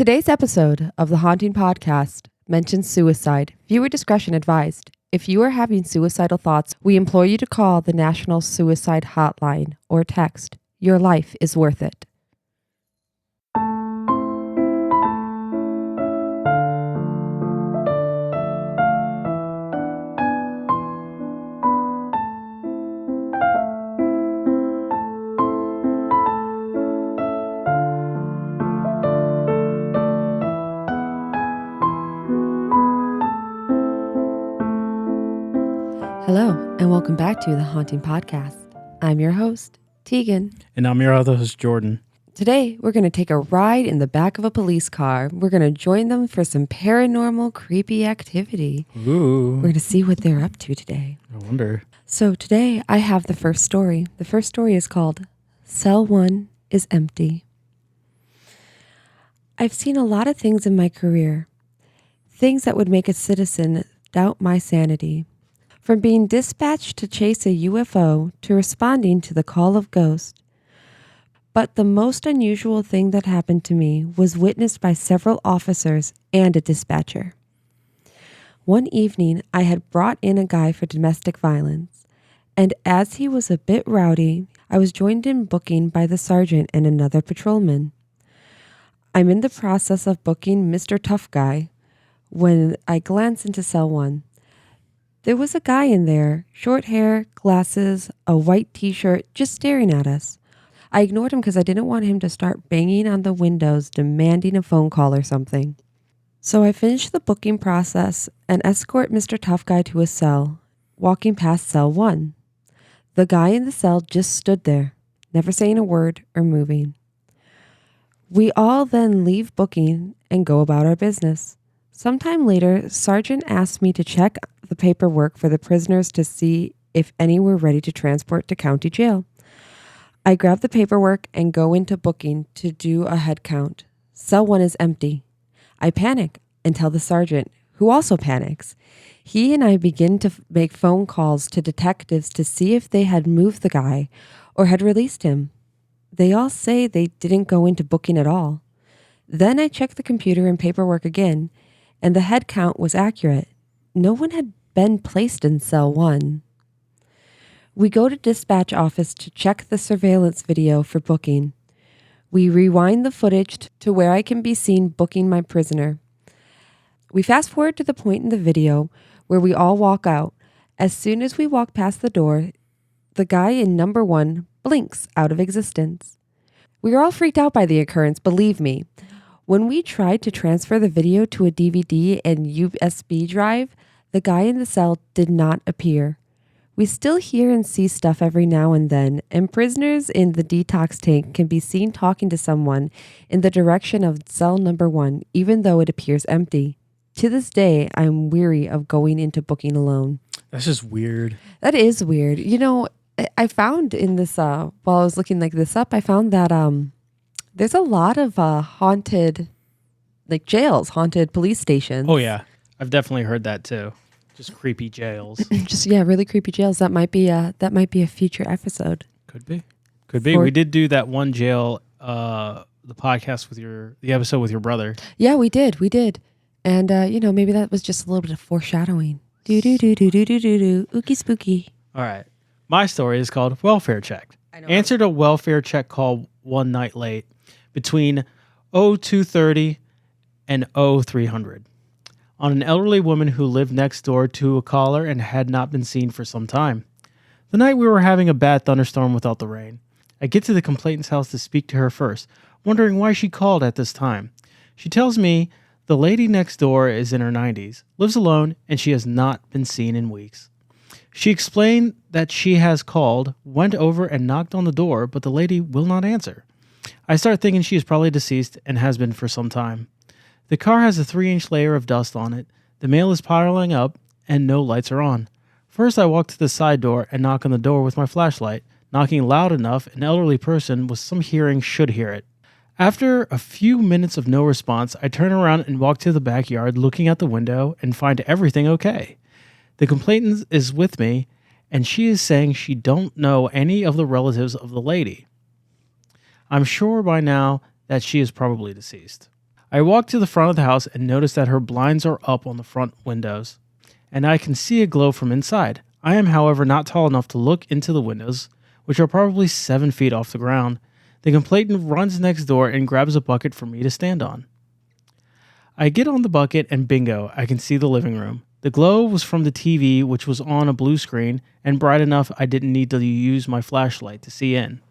Today's episode of the Haunting Podcast mentions suicide. Viewer discretion advised. If you are having suicidal thoughts, we implore you to call the National Suicide Hotline or text. Your life is worth it. Hello, and welcome back to the Haunting Podcast. I'm your host, Tegan. And I'm your other host, Jordan. Today, we're going to take a ride in the back of a police car. We're going to join them for some paranormal, creepy activity. Ooh. We're going to see what they're up to today. I wonder. So today, I have the first story. The first story is called Cell 1 is Empty. I've seen a lot of things in my career. Things that would make a citizen doubt my sanity. From being dispatched to chase a UFO to responding to the call of ghosts. But the most unusual thing that happened to me was witnessed by several officers and a dispatcher. One evening, I had brought in a guy for domestic violence, and as he was a bit rowdy, I was joined in booking by the sergeant and another patrolman. I'm in the process of booking Mr. Tough Guy when I glance into Cell 1. There was a guy in there, short hair, glasses, a white t-shirt, just staring at us. I ignored him because I didn't want him to start banging on the windows, demanding a phone call or something. So I finished the booking process and escort Mr. Tough Guy to his cell, walking past Cell 1. The guy in the cell just stood there, never saying a word or moving. We all then leave booking and go about our business. Sometime later, Sergeant asked me to check the paperwork for the prisoners to see if any were ready to transport to county jail. I grab the paperwork and go into booking to do a head count. Cell 1 is empty. I panic and tell the sergeant, who also panics. He and I begin to make phone calls to detectives to see if they had moved the guy or had released him. They all say they didn't go into booking at all. Then I check the computer and paperwork again, and the head count was accurate. No one had been placed in Cell 1. We go to dispatch office to check the surveillance video for booking. We rewind the footage to where I can be seen booking my prisoner. We fast forward to the point in the video where we all walk out. As soon as we walk past the door, the guy in number 1 blinks out of existence. We are all freaked out by the occurrence, believe me. When we tried to transfer the video to a DVD and USB drive, the guy in the cell did not appear. We still hear and see stuff every now and then, and prisoners in the detox tank can be seen talking to someone in the direction of cell number 1, even though it appears empty. To this day, I'm weary of going into booking alone. That's just weird. That is weird. You know, I found in this, while I was looking like this up, I found that there's a lot of haunted, like jails, haunted police stations. Oh, yeah. I've definitely heard that, too. Just creepy jails. Just, yeah, really creepy jails. That might be a future episode. Could be. We did do that one jail, the podcast with the episode with your brother. Yeah, we did. And, maybe that was just a little bit of foreshadowing. Do-do-do-do-do-do-do-do. Ookie spooky. All right. My story is called Welfare Check. Answered a welfare check call one night late between 02:30 and 0300 on an elderly woman who lived next door to a caller and had not been seen for some time. The night we were having a bad thunderstorm without the rain. I get to the complainant's house to speak to her first, wondering why she called at this time. She tells me the lady next door is in her 90s, lives alone, and she has not been seen in weeks. She explained that she has called, went over and knocked on the door, but the lady will not answer. I start thinking she is probably deceased and has been for some time. The car has a 3-inch layer of dust on it, the mail is piling up, and no lights are on. First I walk to the side door and knock on the door with my flashlight, knocking loud enough an elderly person with some hearing should hear it. After a few minutes of no response, I turn around and walk to the backyard looking out the window and find everything okay. The complainant is with me, and she is saying she don't know any of the relatives of the lady. I'm sure by now that she is probably deceased. I walked to the front of the house and noticed that her blinds are up on the front windows, and I can see a glow from inside. I am, however, not tall enough to look into the windows, which are probably 7 feet off the ground. The complainant runs next door and grabs a bucket for me to stand on. I get on the bucket and bingo, I can see the living room. The glow was from the TV, which was on a blue screen and bright enough I didn't need to use my flashlight to see in.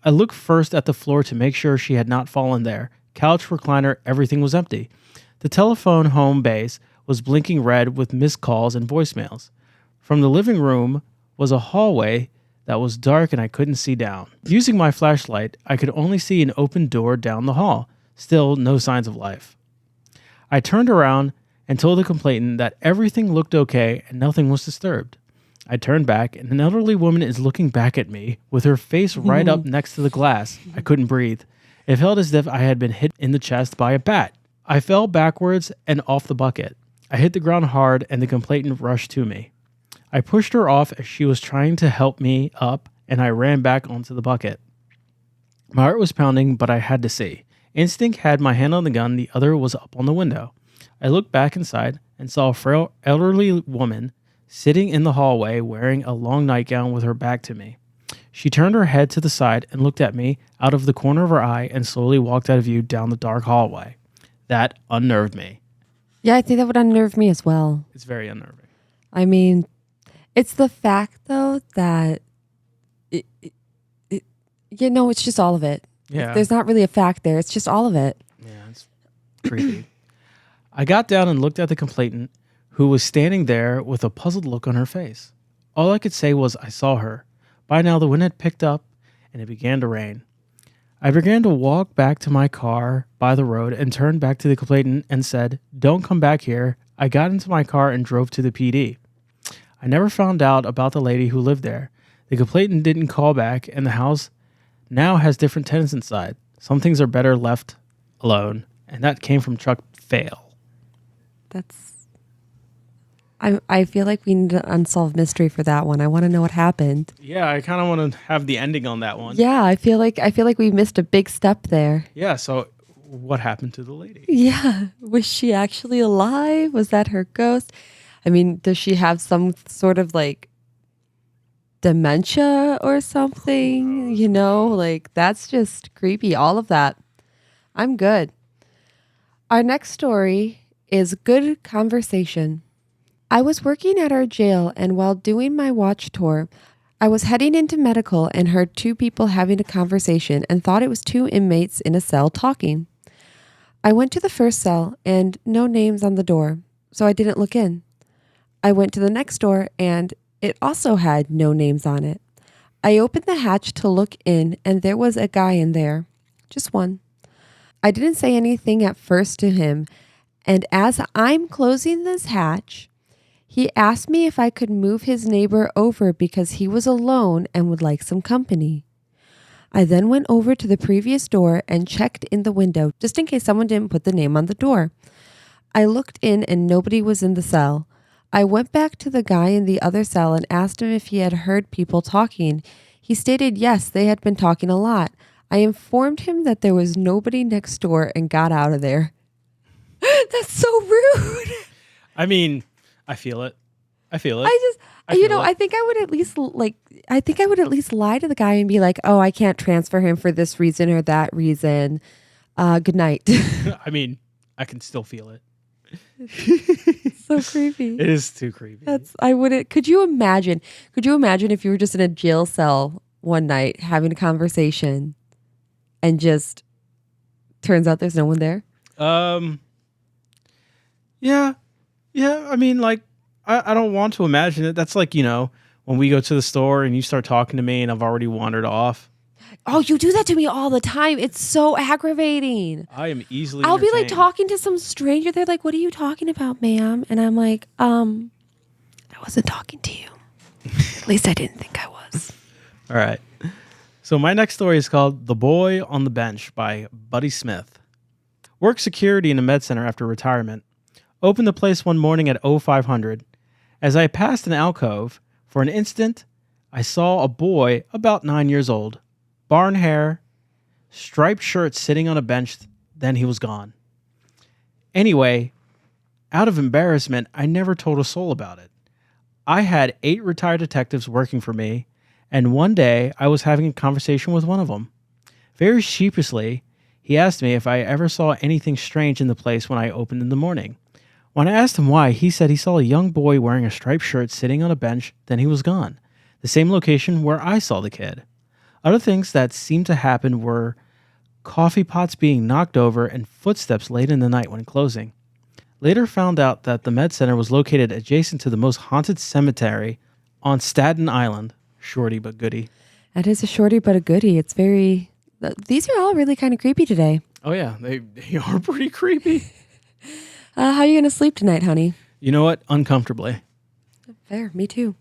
I looked first at the floor to make sure she had not fallen there. Couch, recliner, everything was empty. The telephone home base was blinking red with missed calls and voicemails. From the living room was a hallway that was dark and I couldn't see down. Using my flashlight, I could only see an open door down the hall. Still, no signs of life. I turned around and told the complainant that everything looked okay and nothing was disturbed. I turned back and an elderly woman is looking back at me with her face right up next to the glass. I couldn't breathe. It felt as if I had been hit in the chest by a bat. I fell backwards and off the bucket. I hit the ground hard and the complainant rushed to me. I pushed her off as she was trying to help me up and I ran back onto the bucket. My heart was pounding, but I had to see. Instinct had my hand on the gun, the other was up on the window. I looked back inside and saw a frail elderly woman sitting in the hallway wearing a long nightgown with her back to me. She turned her head to the side and looked at me out of the corner of her eye and slowly walked out of view down the dark hallway. That unnerved me. Yeah, I think that would unnerve me as well. It's very unnerving. I mean, it's the fact, though, that, it's just all of it. Yeah. There's not really a fact there. It's just all of it. Yeah, it's creepy. I got down and looked at the complainant, who was standing there with a puzzled look on her face. All I could say was I saw her. By now, the wind had picked up, and it began to rain. I began to walk back to my car by the road and turned back to the complainant and said, "Don't come back here." I got into my car and drove to the PD. I never found out about the lady who lived there. The complainant didn't call back, and the house now has different tenants inside. Some things are better left alone, and that came from Chuck Fail. I feel like we need an unsolved mystery for that one. I want to know what happened. Yeah, I kind of want to have the ending on that one. Yeah, I feel like we missed a big step there. Yeah, so what happened to the lady? Yeah, was she actually alive? Was that her ghost? I mean, does she have some sort of like dementia or something? That's just creepy. All of that. I'm good. Our next story is Good Conversation. I was working at our jail, and while doing my watch tour, I was heading into medical and heard two people having a conversation and thought it was two inmates in a cell talking. I went to the first cell and no names on the door, so I didn't look in. I went to the next door and it also had no names on it. I opened the hatch to look in and there was a guy in there, just one. I didn't say anything at first to him, and as I'm closing this hatch, he asked me if I could move his neighbor over because he was alone and would like some company. I then went over to the previous door and checked in the window just in case someone didn't put the name on the door. I looked in and nobody was in the cell. I went back to the guy in the other cell and asked him if he had heard people talking. He stated yes, they had been talking a lot. I informed him that there was nobody next door and got out of there. That's so rude. I mean, I feel it. I think I would at least lie to the guy and be like, "Oh, I can't transfer him for this reason or that reason. Good night." I mean, I can still feel it. So creepy. It is too creepy. Could you imagine if you were just in a jail cell one night having a conversation and just turns out there's no one there? Yeah, I mean, like, I don't want to imagine it. That's like, when we go to the store and you start talking to me and I've already wandered off. Oh, you do that to me all the time. It's so aggravating. I am easily I'll be like entertained. talking to some stranger. They're like, "What are you talking about, ma'am?" And I'm like, I wasn't talking to you. At least I didn't think I was. All right. So my next story is called The Boy on the Bench by Buddy Smith. Worked security in a med center after retirement. Opened the place one morning at 0500. As I passed an alcove, for an instant, I saw a boy about 9 years old. Barn hair, striped shirt sitting on a bench then he was gone. Anyway, out of embarrassment, I never told a soul about it. I had 8 retired detectives working for me, and one day I was having a conversation with one of them. Very sheepishly, he asked me if I ever saw anything strange in the place when I opened in the morning. When I asked him why, he said he saw a young boy wearing a striped shirt sitting on a bench, then he was gone. The same location where I saw the kid. Other things that seemed to happen were coffee pots being knocked over and footsteps late in the night when closing. Later found out that the med center was located adjacent to the most haunted cemetery on Staten Island. Shorty but goody. That is a shorty but a goodie. It's very... These are all really kind of creepy today. Oh yeah, they are pretty creepy. How are you going to sleep tonight, honey? You know what? Uncomfortably. Fair, me too.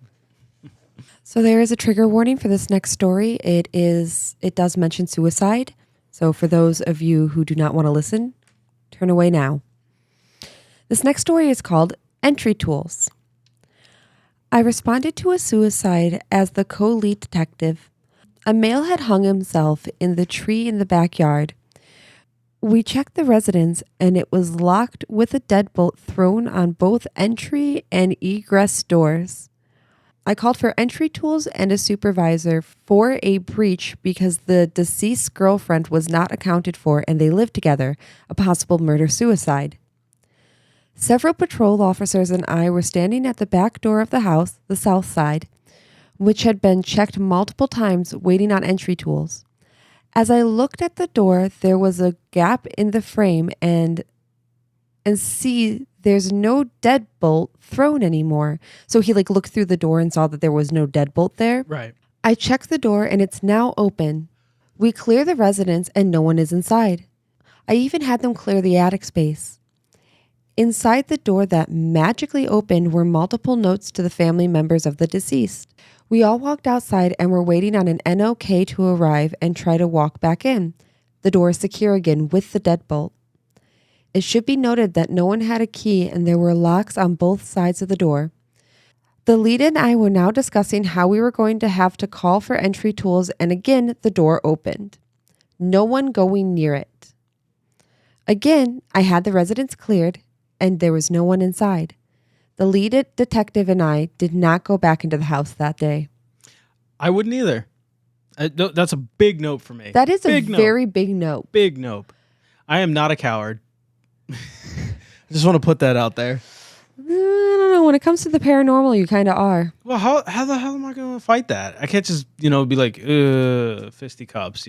So there is a trigger warning for this next story. It does mention suicide. So for those of you who do not want to listen, turn away now. This next story is called Entry Tools. I responded to a suicide as the co-lead detective. A male had hung himself in the tree in the backyard. We checked the residence and it was locked with a deadbolt thrown on both entry and egress doors. I called for entry tools and a supervisor for a breach because the deceased girlfriend was not accounted for and they lived together, a possible murder-suicide. Several patrol officers and I were standing at the back door of the house, the south side, which had been checked multiple times, waiting on entry tools. As I looked at the door, there was a gap in the frame and see there's no deadbolt thrown anymore. So he looked through the door and saw that there was no deadbolt there. Right. I checked the door and it's now open. We clear the residence and no one is inside. I even had them clear the attic space. Inside the door that magically opened were multiple notes to the family members of the deceased. We all walked outside and were waiting on an NOK to arrive and try to walk back in. The door is secure again with the deadbolt. It should be noted that no one had a key and there were locks on both sides of the door. The lead and I were now discussing how we were going to have to call for entry tools, and again the door opened. No one going near it. Again, I had the residence cleared and there was no one inside. The lead detective and I did not go back into the house that day. I wouldn't either. That's a big note for me. That is a very big note. Big note. I am not a coward. I just want to put that out there. I don't know. When it comes to the paranormal, you kind of are. Well, how the hell am I going to fight that? I can't just, be like, fisticuffs,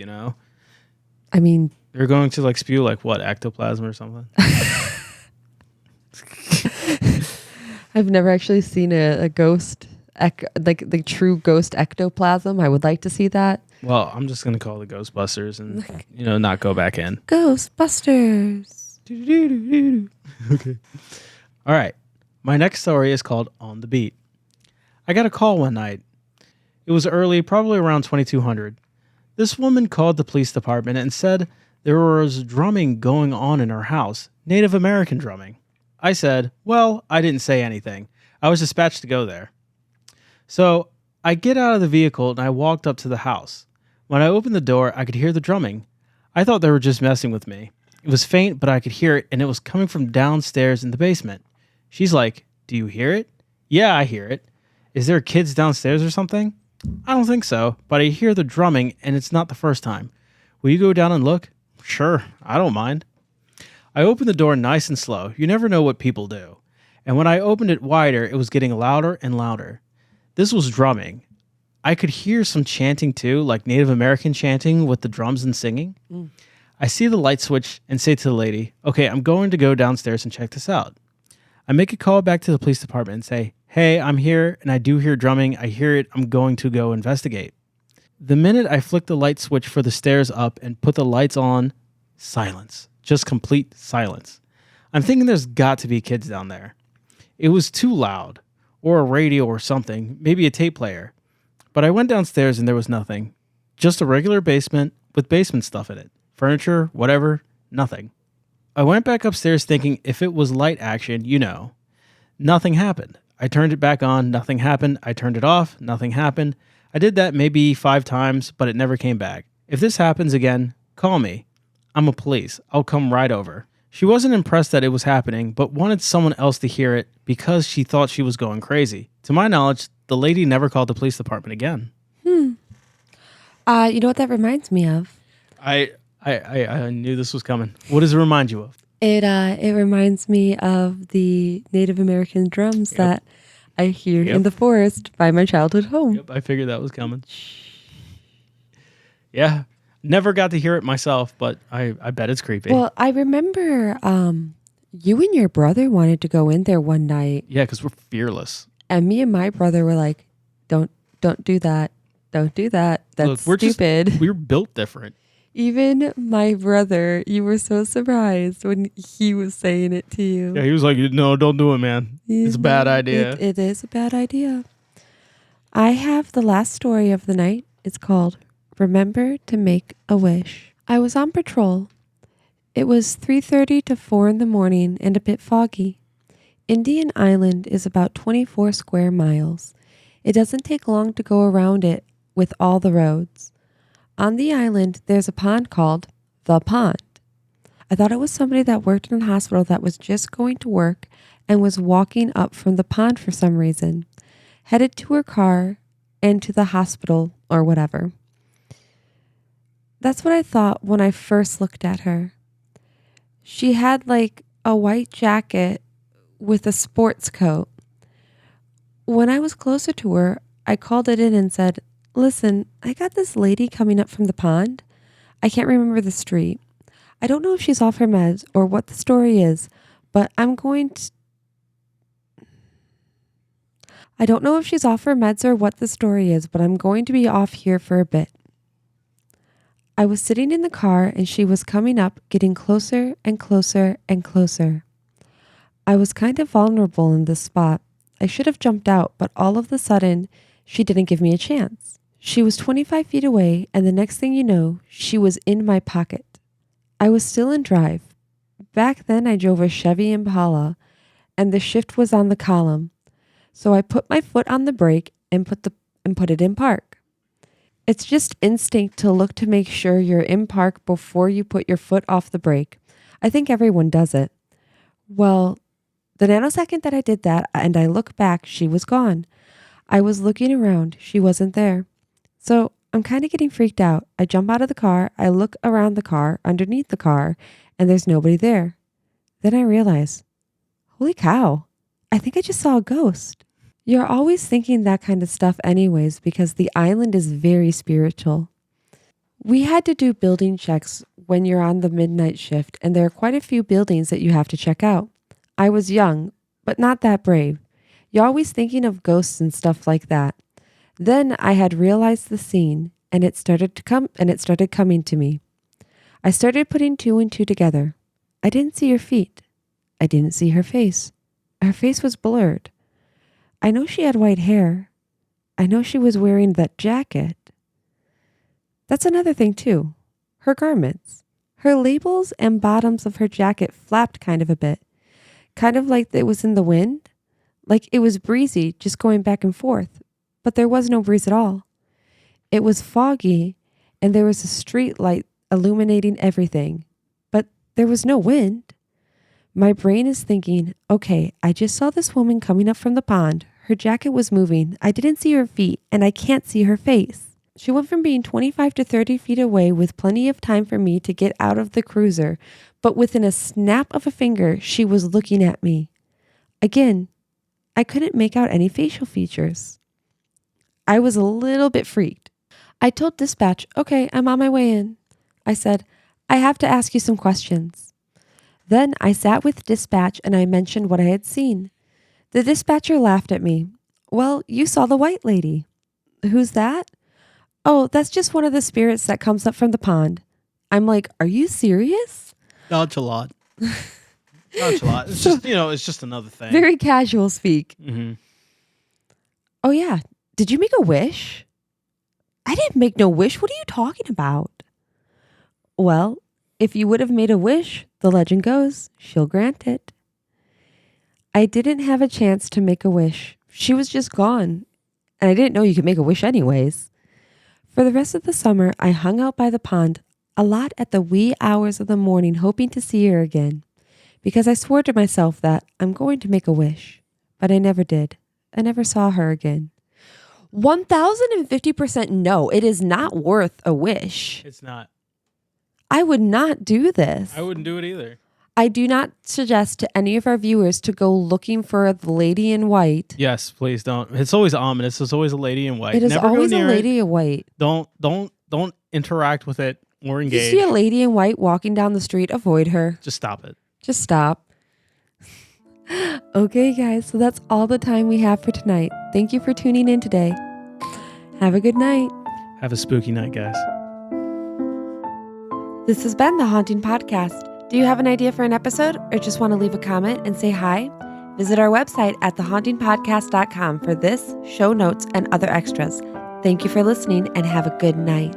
I mean... They're going to, spew, what, ectoplasm or something? I've never actually seen a ghost, the true ghost ectoplasm. I would like to see that. Well, I'm just going to call the Ghostbusters and, not go back in. Ghostbusters. Okay. All right. My next story is called On the Beat. I got a call one night. It was early, probably around 2200. This woman called the police department and said there was drumming going on in her house, Native American drumming. I said, well, I didn't say anything. I was dispatched to go there. So I get out of the vehicle and I walked up to the house. When I opened the door, I could hear the drumming. I thought they were just messing with me. It was faint, but I could hear it, and it was coming from downstairs in the basement. She's like, do you hear it? Yeah, I hear it. Is there kids downstairs or something? I don't think so, but I hear the drumming, and it's not the first time. Will you go down and look? Sure, I don't mind. I opened the door nice and slow. You never know what people do. And when I opened it wider, it was getting louder and louder. This was drumming. I could hear some chanting too, like Native American chanting with the drums and singing. I see the light switch and say to the lady, okay, I'm going to go downstairs and check this out. I make a call back to the police department and say, hey, I'm here and I do hear drumming. I hear it. I'm going to go investigate. The minute I flick the light switch for the stairs up and put the lights on, silence. Just complete silence. I'm thinking there's got to be kids down there. It was too loud, or a radio or something, maybe a tape player. But I went downstairs and there was nothing. Just a regular basement with basement stuff in it. Furniture, whatever, nothing. I went back upstairs thinking if it was light action, nothing happened. I turned it back on, nothing happened. I turned it off, nothing happened. I did that maybe 5 times, but it never came back. If this happens again, call me. I'm a police. I'll come right over. She wasn't impressed that it was happening, but wanted someone else to hear it because she thought she was going crazy. To my knowledge, the lady never called the police department again. You know what that reminds me of? I knew this was coming. What does it remind you of? It reminds me of the Native American drums that I hear in the forest by my childhood home. Yep, I figured that was coming. Yeah. Never got to hear it myself, but I bet it's creepy. Well, I remember you and your brother wanted to go in there one night. Yeah, because we're fearless. And me and my brother were like, don't do that. Don't do that. That's stupid. We're built different. Even my brother, you were so surprised when he was saying it to you. Yeah, he was like, no, don't do it, man. It's a bad idea. It is a bad idea. I have the last story of the night. It's called Remember to Make a Wish. I was on patrol. It was 3:30 to 4 in the morning and a bit foggy. Indian Island is about 24 square miles. It doesn't take long to go around it with all the roads. On the island, there's a pond called The Pond. I thought it was somebody that worked in a hospital that was just going to work and was walking up from the pond for some reason, headed to her car and to the hospital or whatever. That's what I thought when I first looked at her. She had like a white jacket with a sports coat. When I was closer to her, I called it in and said, "Listen, I got this lady coming up from the pond. I can't remember the street. I don't know if she's off her meds or what the story is, but I don't know if she's off her meds or what the story is, but I'm going to be off here for a bit." I was sitting in the car and she was coming up, getting closer and closer and closer. I was kind of vulnerable in this spot. I should have jumped out, but all of a sudden, she didn't give me a chance. She was 25 feet away, and the next thing you know, she was in my pocket. I was still in drive. Back then, I drove a Chevy Impala, and the shift was on the column. So I put my foot on the brake and put it in park. It's just instinct to look to make sure you're in park before you put your foot off the brake. I think everyone does it. Well, the nanosecond that I did that and I look back, she was gone. I was looking around. She wasn't there. So I'm kind of getting freaked out. I jump out of the car. I look around the car, underneath the car, and there's nobody there. Then I realize, holy cow, I think I just saw a ghost. You're always thinking that kind of stuff anyways because the island is very spiritual. We had to do building checks when you're on the midnight shift, and there are quite a few buildings that you have to check out. I was young, but not that brave. You're always thinking of ghosts and stuff like that. Then I had realized the scene, and it started coming to me. I started putting two and two together. I didn't see her feet. I didn't see her face. Her face was blurred. I know she had white hair. I know she was wearing that jacket. That's another thing too. Her garments. Her labels and bottoms of her jacket flapped kind of a bit. Kind of like it was in the wind. Like it was breezy, just going back and forth. But there was no breeze at all. It was foggy, and there was a street light illuminating everything. But there was no wind. My brain is thinking, okay, I just saw this woman coming up from the pond. Her jacket was moving. I didn't see her feet, and I can't see her face. She went from being 25 to 30 feet away with plenty of time for me to get out of the cruiser, but within a snap of a finger, she was looking at me. Again, I couldn't make out any facial features. I was a little bit freaked. I told dispatch, okay, I'm on my way in. I said, I have to ask you some questions. Then I sat with dispatch and I mentioned what I had seen. The dispatcher laughed at me. Well, you saw the white lady. Who's that? Oh, that's just one of the spirits that comes up from the pond. I'm like, are you serious? Nonchalant. Nonchalant. It's just, it's just another thing. Very casual speak. Mm-hmm. Oh, yeah. Did you make a wish? I didn't make no wish. What are you talking about? Well, if you would have made a wish, the legend goes, she'll grant it. I didn't have a chance to make a wish. She was just gone. And I didn't know you could make a wish anyways. For the rest of the summer, I hung out by the pond a lot at the wee hours of the morning, hoping to see her again, because I swore to myself that I'm going to make a wish, but I never did. I never saw her again. 1050% no, it is not worth a wish. It's not. I would not do this. I wouldn't do it either. I do not suggest to any of our viewers to go looking for the lady in white. Yes, please don't. It's always ominous. It's always a lady in white. It is Never always go a near lady it. in white. Don't interact with it or If you engage. see a lady in white walking down the street, avoid her. Just stop it. Just stop. Okay, guys, so that's all the time we have for tonight. Thank you for tuning in today. Have a good night. Have a spooky night, guys. This has been the Haunting Podcast. Do you have an idea for an episode or just want to leave a comment and say hi? Visit our website at thehauntingpodcast.com for this, show notes, and other extras. Thank you for listening and have a good night.